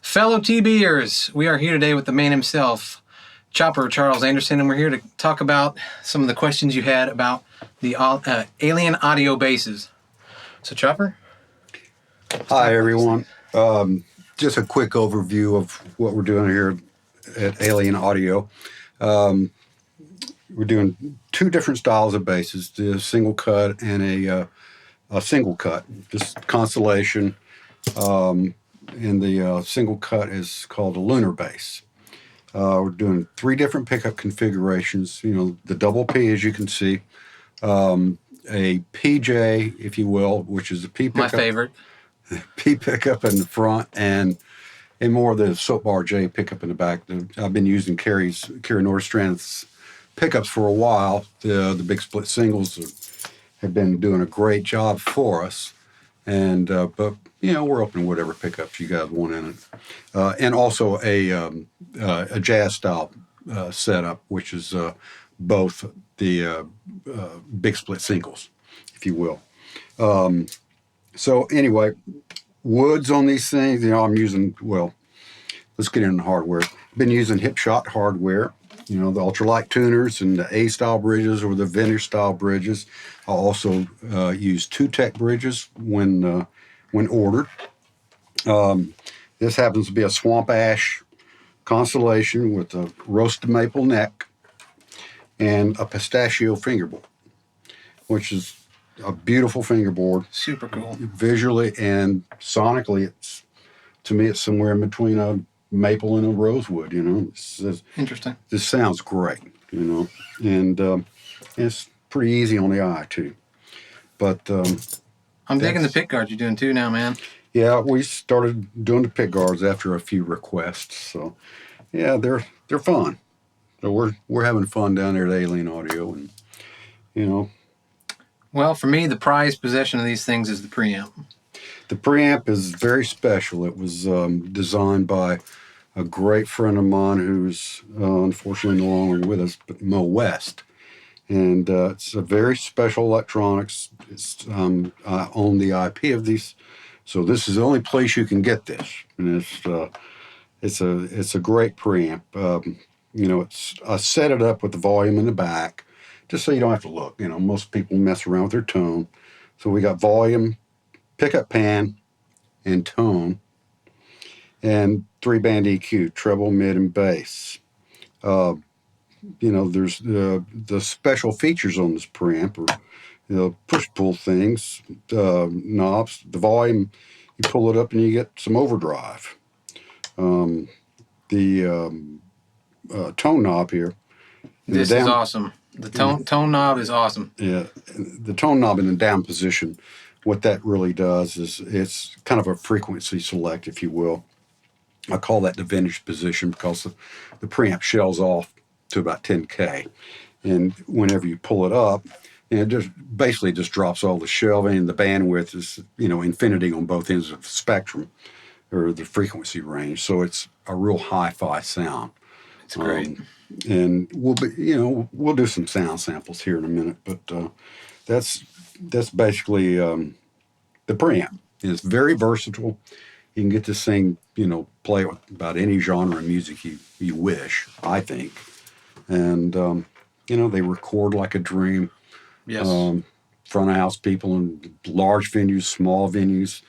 Fellow TBers, we are here today with the man himself, Chopper Charles Anderson, and we're here to talk about some of the questions you had about the alien audio bases. So, Chopper? Hi, everyone. Just a quick overview of what we're doing here at Alien Audio. We're doing two different styles of basses, the single cut and a single cut, just Constellation. And the single cut is called a lunar bass. We're doing three different pickup configurations. You know, the double P, as you can see, a PJ, if you will, which is a P pickup. My favorite. P pickup in the front and more of the soap bar J pickup in the back. I've been using Kerry Nordstrand's pickups for a while. The big split singles have been doing a great job for us. And but you know, we're open to whatever pickups you guys want in it, and also a jazz style setup, which is both the big split singles, if you will. So anyway, woods on these things. You know, I'm using. Well, let's get into hardware. I've been using Hipshot hardware. You know, the ultralight tuners and the A style bridges or the vintage style bridges. I'll also use 2-tech bridges when ordered. This happens to be a swamp ash Constellation with a roasted maple neck and a pistachio fingerboard, which is a beautiful fingerboard. Super cool. Visually and sonically, to me, it's somewhere in between a maple and a rosewood. You know, Interesting. This sounds great. You know, and it's pretty easy on the eye too. But I'm digging the pick guards you're doing too now, man. Yeah, we started doing the pick guards after a few requests. So yeah, they're fun. So we're having fun down there at Alien Audio, and you know. Well, for me, the prized possession of these things is the preamp. The preamp is very special. It was designed by a great friend of mine who's unfortunately no longer with us, but Mo West. And it's a very special electronics. I own the IP of these, so this is the only place you can get this. And it's a great preamp. You know, I set it up with the volume in the back, just so you don't have to look. You know, most people mess around with their tone. So we got volume, pickup pan, and tone, and 3-band EQ, treble, mid, and bass. You know, there's the special features on this preamp, or you know, push-pull things, knobs. The volume, you pull it up and you get some overdrive. The tone knob here. This is awesome. The tone knob is awesome. Yeah, the tone knob in the down position, what that really does is it's kind of a frequency select, if you will. I call that the vintage position because the preamp shells off to about 10K. And whenever you pull it up, it just basically just drops all the shelving, and the bandwidth is, you know, infinity on both ends of the spectrum or the frequency range. So it's a real hi-fi sound. It's great. And we'll do some sound samples here in a minute, but that's basically the preamp. It's very versatile. You can get this thing, you know, play with about any genre of music you wish, I think. And, you know, they record like a dream. Yes. Front of house people in large venues, small venues,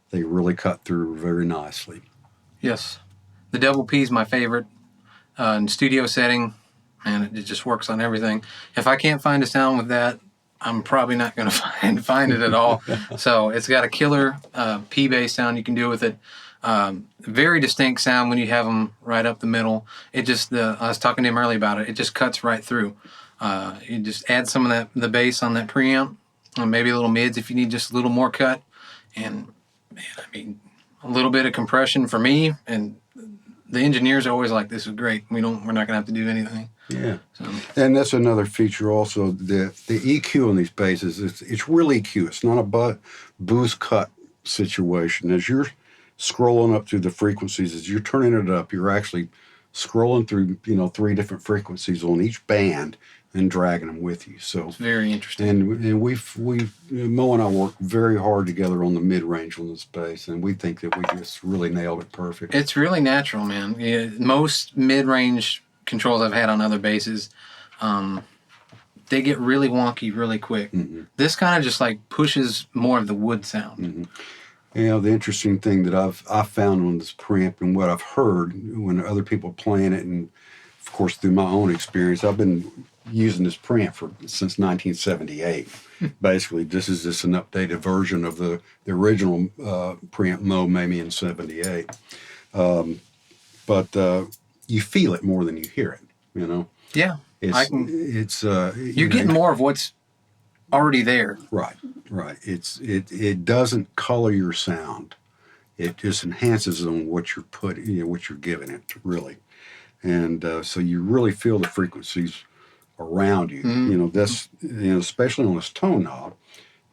they really cut through very nicely. Yes. The double P is my favorite. In studio setting, and it just works on everything. If I can't find a sound with that, I'm probably not going to find it at all. So it's got a killer P-bass sound you can do with it. Very distinct sound when you have them right up the middle. It just, I was talking to him earlier about it. It just cuts right through. You just add some of the bass on that preamp, and maybe a little mids if you need just a little more cut. And man, I mean, a little bit of compression for me, and the engineers are always like, "This is great. We're not going to have to do anything." Yeah, so. And that's another feature also. The EQ on these basses, it's real EQ. It's not a boost cut situation. As you're scrolling up through the frequencies, as you're turning it up, you're actually scrolling through, 3 different frequencies on each band and dragging them with you. So It's very interesting. and we've Mo and I worked very hard together on the mid range on this bass, and we think that we just really nailed it perfect. It's really natural, man. Yeah, most mid-range controls I've had on other basses, they get really wonky really quick. Mm-hmm. This kind of just like pushes more of the wood sound. Mm-hmm. The interesting thing that I've found on this preamp and what I've heard when other people playing it, and of course through my own experience, I've been using this preamp since 1978. Basically, this is just an updated version of the original preamp Mo made me in '78. But you feel it more than you hear it. Yeah, You're getting more of what's already there. Right. It doesn't color your sound. It just enhances on what you're what you're giving it, really. And so you really feel the frequencies around you. Mm-hmm. That's especially on this tone knob.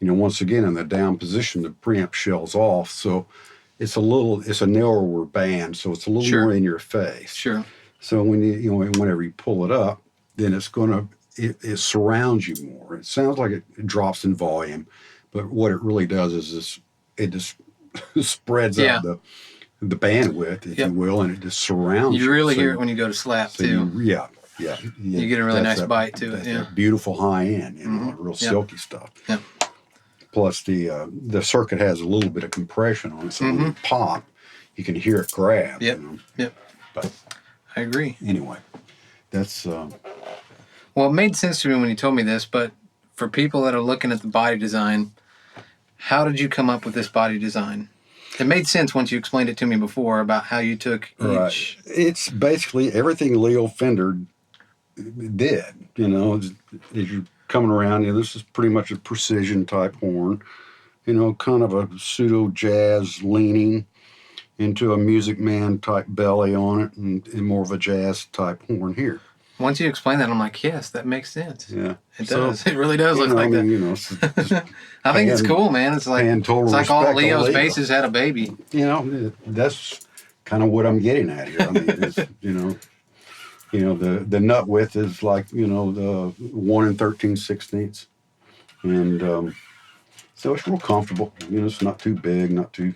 Once again in the down position, the preamp shells off, so it's a narrower band, so it's a little Sure. more in your face. Sure. So when whenever you pull it up, then it surrounds you more. It sounds like it drops in volume, but what it really does is it just spreads out the bandwidth, if you will, and it just surrounds you. You really hear it when you go to slap, too. You get a really nice bite to it. That beautiful high end, real silky stuff. Yep. Plus the circuit has a little bit of compression on it, so when you pop, you can hear it grab. Yep. Yep. But I agree. Anyway, that's well, it made sense to me when you told me this, but for people that are looking at the body design, how did you come up with this body design? It made sense once you explained it to me before about how you took each. Right. It's basically everything Leo Fender did. As you're coming around, this is pretty much a precision type horn. Kind of a pseudo jazz leaning into a Music Man type belly on it, and more of a jazz type horn here. Once you explain that, I'm like, yes, that makes sense. Yeah, it does. It really does look like that. I think it's cool, man. It's like all Leo's basses had a baby. That's kind of what I'm getting at here. I mean, the nut width is like the 1 13/16, and so it's real comfortable. It's not too big, not too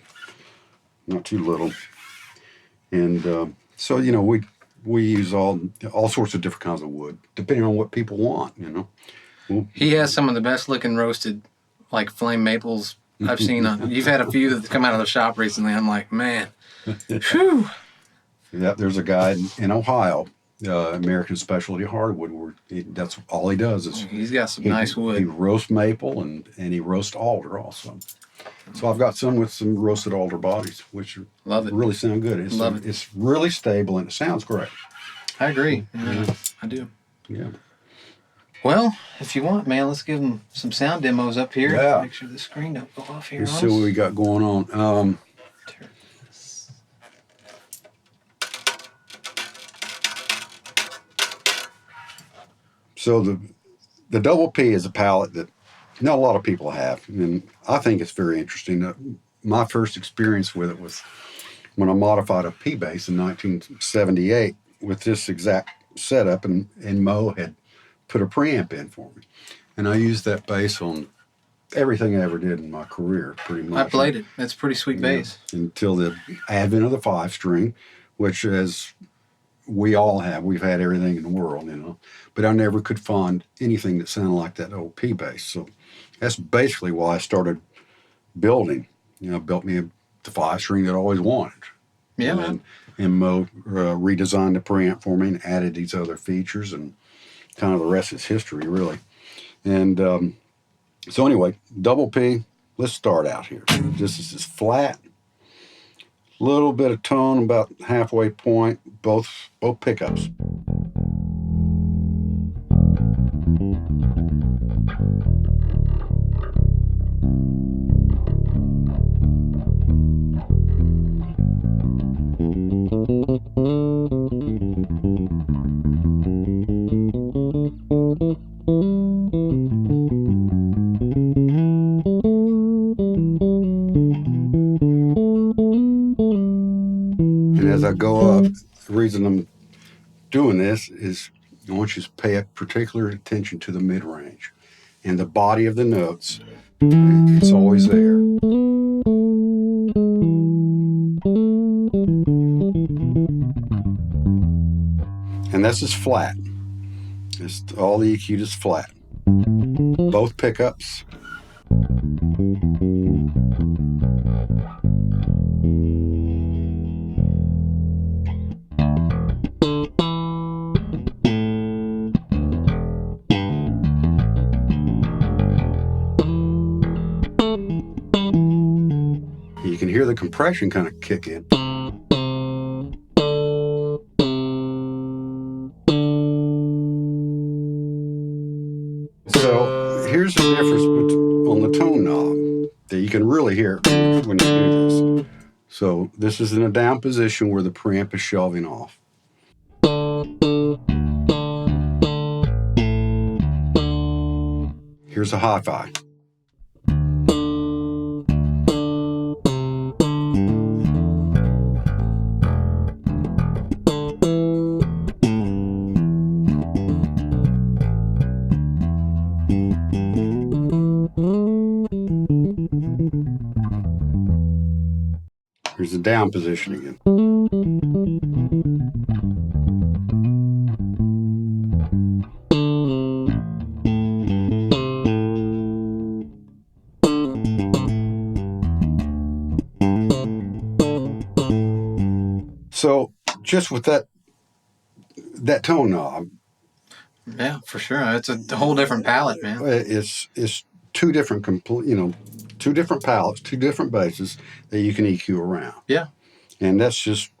little, and so we use all sorts of different kinds of wood, depending on what people want, He has some of the best looking roasted, like flame maples I've seen. You've had a few that's come out of the shop recently. I'm like, man, whew. Yeah, there's a guy in Ohio, American Specialty Hardwood, where that's all he does is he's got some nice wood. He roasts maple and he roasts alder also. So I've got some with some roasted alder bodies, which really sound good. It's really stable and it sounds great. I agree. Yeah. I do. Yeah. Well, if you want, man, let's give them some sound demos up here. Yeah. Make sure the screen don't go off here. Let's see what we got going on. So the Double P is a palette that not a lot of people have, and I think it's very interesting. My first experience with it was when I modified a P bass in 1978 with this exact setup, and Mo had put a preamp in for me, and I used that bass on everything I ever did in my career, pretty much. I played it. That's a pretty sweet bass. Until the advent of the 5-string, which, as we all have, we've had everything in the world, but I never could find anything that sounded like that old P bass. So that's basically why I started building. Built me the 5-string that I always wanted. Yeah, man. And Mo redesigned the preamp for me and added these other features, and kind of the rest is history, really. And so anyway, Double P, let's start out here. This is just flat, little bit of tone, about halfway point, both pickups. And as I go up, the reason I'm doing this is I want you to pay particular attention to the mid-range and the body of the notes. It's always there. And this is flat. It's all the EQ'd is flat. Both pickups. You can hear the compression kind of kick in. So here's the difference on the tone knob that you can really hear when you do this. So this is in a down position where the preamp is shelving off. Here's a hi-fi. Here's the down position again. So just with that tone knob, Yeah, for sure. It's a whole different palette, man. It's two different two different palettes, two different basses that you can EQ around. Yeah. And that's just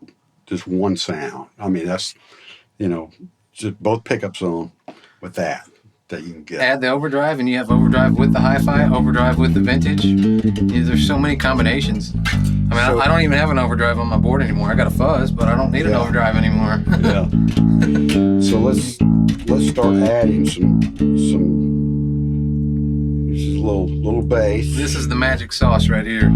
one sound. I mean, that's just both pickups on with that you can get. Add the overdrive, and you have overdrive with the hi-fi, overdrive with the vintage. Yeah, there's so many combinations. I mean, I don't even have an overdrive on my board anymore. I got a fuzz, but I don't need an overdrive anymore. Yeah. So let's start adding some. This is a little bass. This is the magic sauce right here.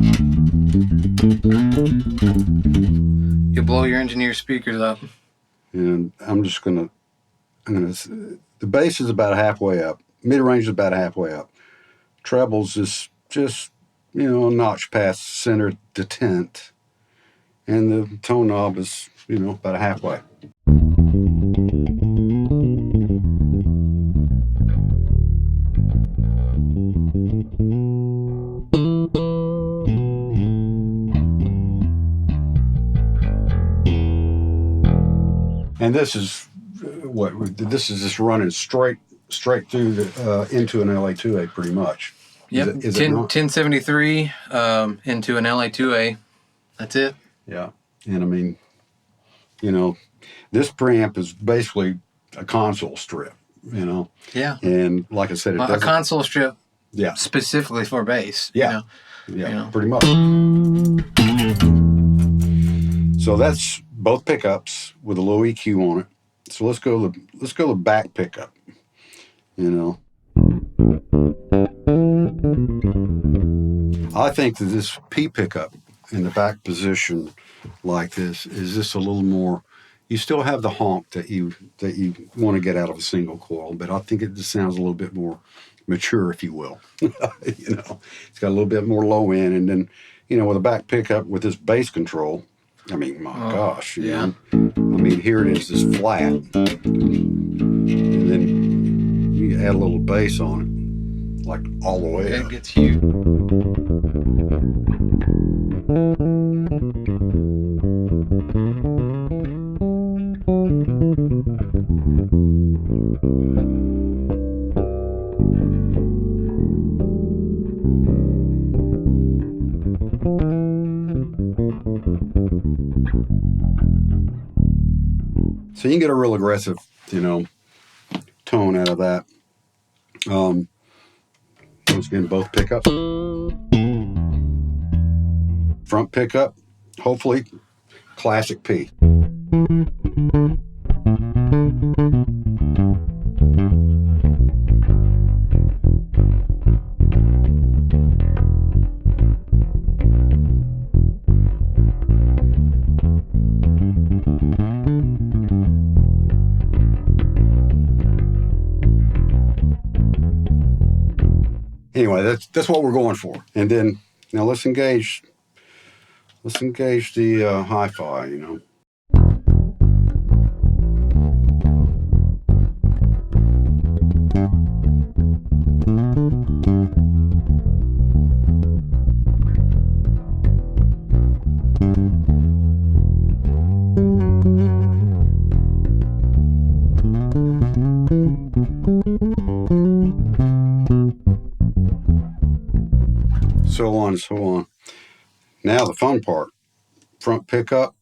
You'll blow your engineer's speakers up. And the bass is about halfway up. Mid-range is about halfway up. Trebles is just, a notch past center to tenth. And the tone knob is, about halfway. And this is just running straight through the into an LA2A pretty much. Yep, 1073 into an LA2A. That's it. Yeah, and I mean, this preamp is basically a console strip. Yeah. And like I said, a console strip. Yeah. Specifically for bass. Yeah. Pretty much. So that's both pickups with a low EQ on it. So let's go the back pickup. I think that this P pickup in the back position like this is just a little more. You still have the honk that you want to get out of a single coil, but I think it just sounds a little bit more mature, if you will. It's got a little bit more low end, and then with a back pickup with this bass control. I mean, my gosh, yeah. I mean, here it is, this flat, and then you add a little bass on it, like all the way up. It gets huge. So you can get a real aggressive, tone out of that. Once again, both pickups. Front pickup, hopefully, classic P. anyway, that's what we're going for. And then now let's engage the hi-fi. You know. So on and so on. Now the fun part: front pickup,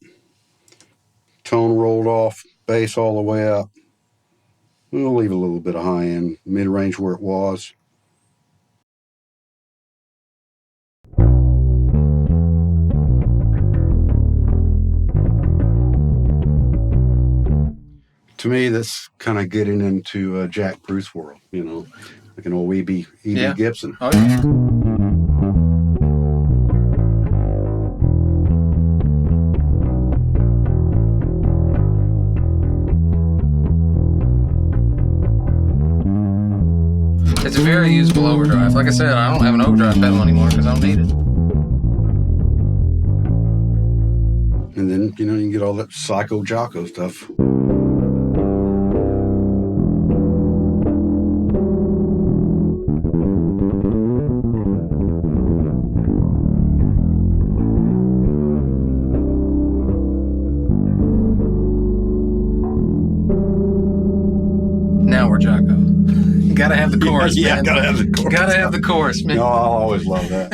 tone rolled off, bass all the way up. We'll leave a little bit of high end, mid range where it was. To me, that's kind of getting into Jack Bruce world, you know, like an old E.B. Yeah. Gibson. Oh, yeah. It's a very usable overdrive. Like I said, I don't have an overdrive pedal anymore because I don't need it. And then, you know, you can get all that Psycho Jocko stuff. Now we're Jocko. Gotta have the chorus, Yeah, man. gotta have the chorus. Gotta have the chorus, man. No, I'll always love that.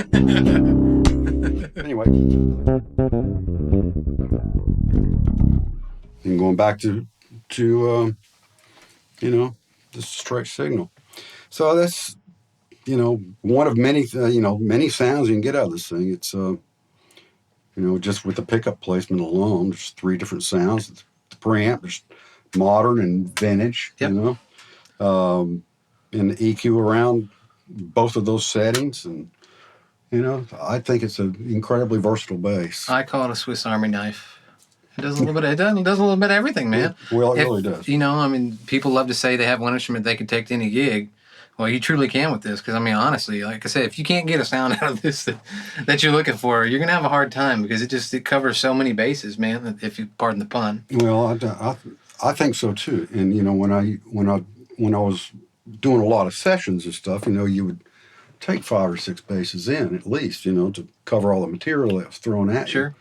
Anyway. And going back to you know, just straight signal. So that's, you know, one of many, many sounds you can get out of this thing. It's, you know, just with the pickup placement alone, there's 3 different sounds. The preamp, there's modern and vintage, Yep. you know, and the EQ around both of those settings. And, you know, I think it's an incredibly versatile bass. I call it a Swiss Army knife. It does a little bit. It does a little bit of everything, man. Well, it really does. You know, I mean, people love to say they have one instrument they can take to any gig. Well, you truly can with this, because I mean, honestly, like I said, if you can't get a sound out of this that you're looking for, you're gonna have a hard time because it covers so many bases, man. If you pardon the pun. Well, I think so too. And you know, when I was doing a lot of sessions and stuff, you know, you would take 5 or 6 bases in at least, you know, to cover all the material that was thrown at you. Sure.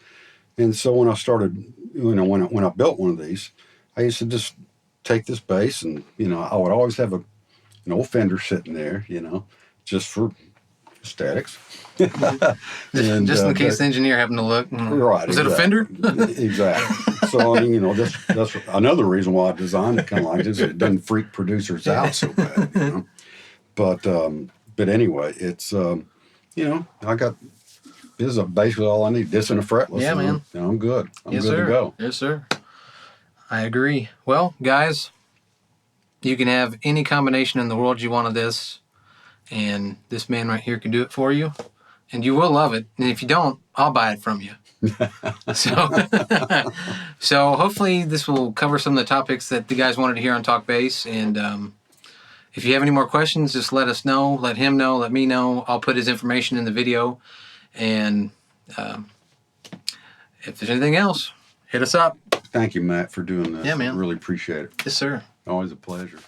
And so when I started, you know, when I built one of these, I used to just take this bass and, you know, I would always have an old Fender sitting there, you know, just for aesthetics. And, just in case the engineer happened to look. Right. Was it a Fender? Exactly. So, I mean, you know, that's another reason why I designed it kind of like this. It doesn't freak producers out so bad, you know. But anyway, it's, you know, this is basically all I need. This and a fretless. Yeah, man. You know, I'm good. I'm Yes, good sir. to go. Yes, sir. I agree. Well, guys, you can have any combination in the world you want of this, and this man right here can do it for you, and you will love it. And if you don't, I'll buy it from you. So hopefully this will cover some of the topics that the guys wanted to hear on Talk Bass. And if you have any more questions, just let us know. Let him know. Let me know. I'll put his information in the video. And if there's anything else, hit us up. Thank you, Matt, for doing this. Yeah, man. I really appreciate it. Yes, sir. Always a pleasure.